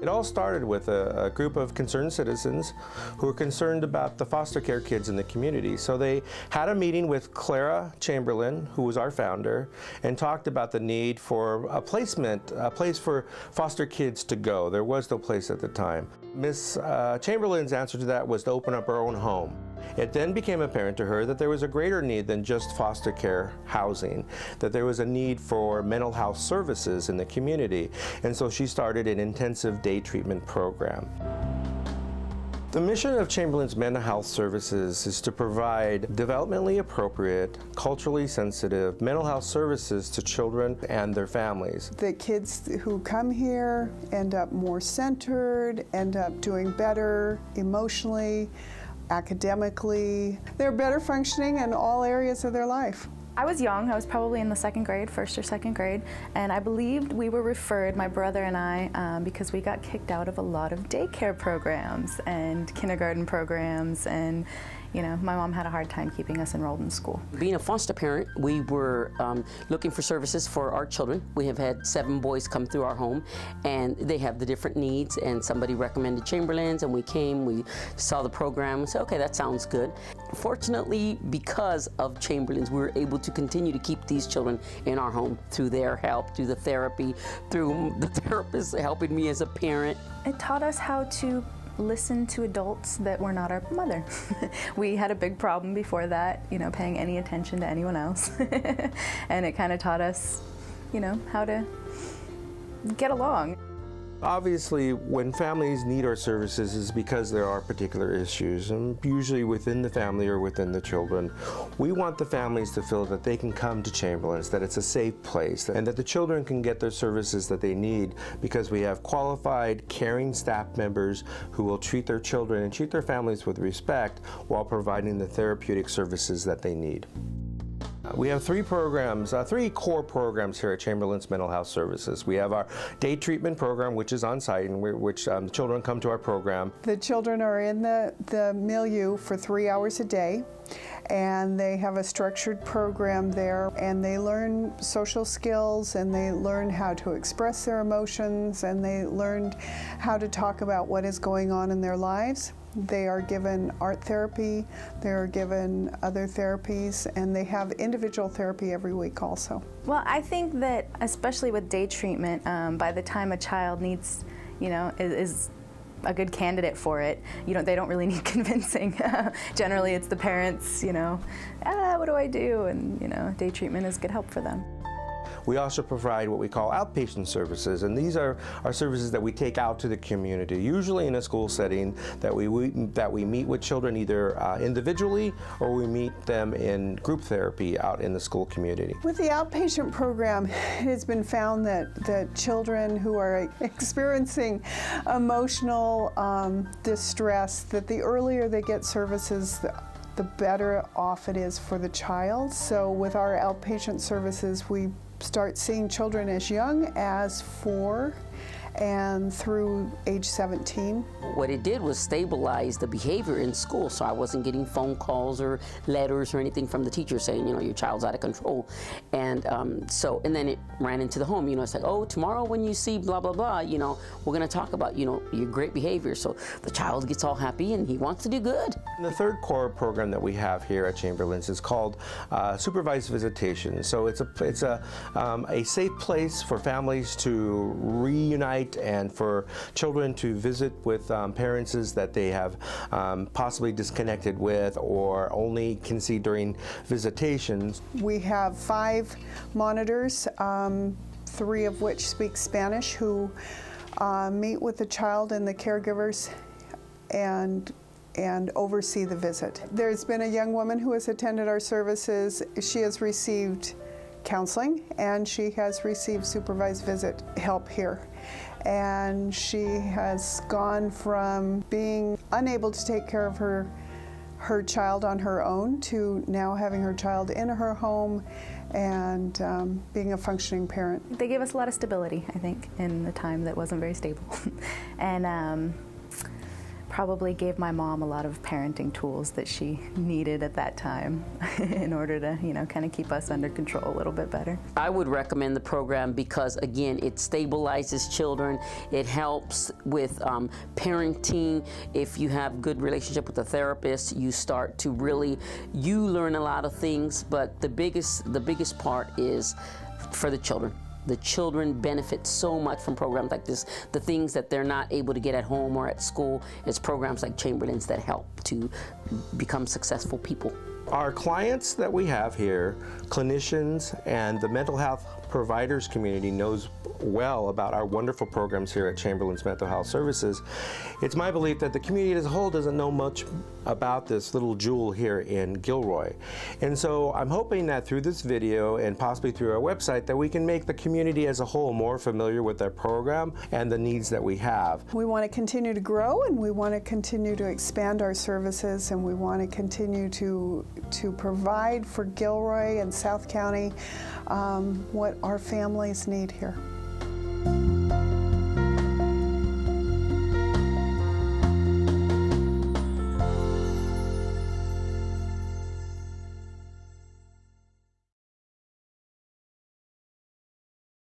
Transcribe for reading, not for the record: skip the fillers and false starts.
It all started with a group of concerned citizens who were concerned about the foster care kids in the community. So they had a meeting with Clara Chamberlain, who was our founder, and talked about the need for a place for foster kids to go. There was no place at the time. Miss Chamberlain's answer to that was to open up her own home. It then became apparent to her that there was a greater need than just foster care housing, that there was a need for mental health services in the community, and so she started an intensive day treatment program. The mission of Chamberlain's Mental Health Services is to provide developmentally appropriate, culturally sensitive mental health services to children and their families. The kids who come here end up more centered, end up doing better emotionally, academically. They're better functioning in all areas of their life. I was young. I was probably in the second grade, first or second grade, and I believed we were referred, my brother and I, because we got kicked out of a lot of daycare programs and kindergarten programs, and you know, my mom had a hard time keeping us enrolled in school. Being a foster parent, we were looking for services for our children. We have had 7 boys come through our home, and they have the different needs, and somebody recommended Chamberlain's, and we came, we saw the program, and said, okay, that sounds good. Fortunately, because of Chamberlain's, we were able to continue to keep these children in our home through their help, through the therapy, through the therapist helping me as a parent. It taught us how to listen to adults that were not our mother. We had a big problem before that, you know, paying any attention to anyone else. And it kind of taught us, you know, how to get along. Obviously, when families need our services is because there are particular issues, and usually within the family or within the children. We want the families to feel that they can come to Chamberlain's, that it's a safe place, and that the children can get their services that they need because we have qualified, caring staff members who will treat their children and treat their families with respect while providing the therapeutic services that they need. We have 3 programs, 3 core programs here at Chamberlain's Mental Health Services. We have our day treatment program, which is on site, and which the children come to our program. The children are in the milieu for 3 hours a day, and they have a structured program there, and they learn social skills, and they learn how to express their emotions, and they learn how to talk about what is going on in their lives. They are given art therapy, they are given other therapies, and they have individual therapy every week also. Well, I think that especially with day treatment, by the time a child needs, you know, is a good candidate for it, you know, they don't really need convincing. Generally, it's the parents, you know, what do I do? And, you know, day treatment is good help for them. We also provide what we call outpatient services, and these are services that we take out to the community, usually in a school setting, that we meet with children either individually or we meet them in group therapy out in the school community. With the outpatient program, it has been found that children who are experiencing emotional distress, that the earlier they get services, the better off it is for the child. So with our outpatient services, we start seeing children as young as 4 and through age 17. What it did was stabilize the behavior in school, so I wasn't getting phone calls or letters or anything from the teacher saying, you know, your child's out of control. And and then it ran into the home, you know, it's like, oh, tomorrow when you see blah, blah, blah, you know, we're gonna talk about, you know, your great behavior. So the child gets all happy and he wants to do good. The third core program that we have here at Chamberlain's is called supervised visitation. So it's a safe place for families to reunite and for children to visit with parents that they have possibly disconnected with or only can see during visitations. We have 5 monitors, 3 of which speak Spanish, who meet with the child and the caregivers and oversee the visit. There's been a young woman who has attended our services. She has received counseling and she has received supervised visit help here. And she has gone from being unable to take care of her child on her own to now having her child in her home and being a functioning parent. They gave us a lot of stability, I think, in the time that wasn't very stable. And probably gave my mom a lot of parenting tools that she needed at that time in order to, you know, kind of keep us under control a little bit better. I would recommend the program because, again, it stabilizes children. It helps with parenting. If you have good relationship with a therapist, you start to really, you learn a lot of things, but the biggest part is for the children. The children benefit so much from programs like this. The things that they're not able to get at home or at school, it's programs like Chamberlain's that help to become successful people. Our clients that we have here, clinicians and the mental health providers community knows well about our wonderful programs here at Chamberlain's Mental Health Services. It's my belief that the community as a whole doesn't know much about this little jewel here in Gilroy. And so I'm hoping that through this video and possibly through our website that we can make the community as a whole more familiar with our program and the needs that we have. We want to continue to grow, and we want to continue to expand our services, and we want to continue to provide for Gilroy and South County what our families need here.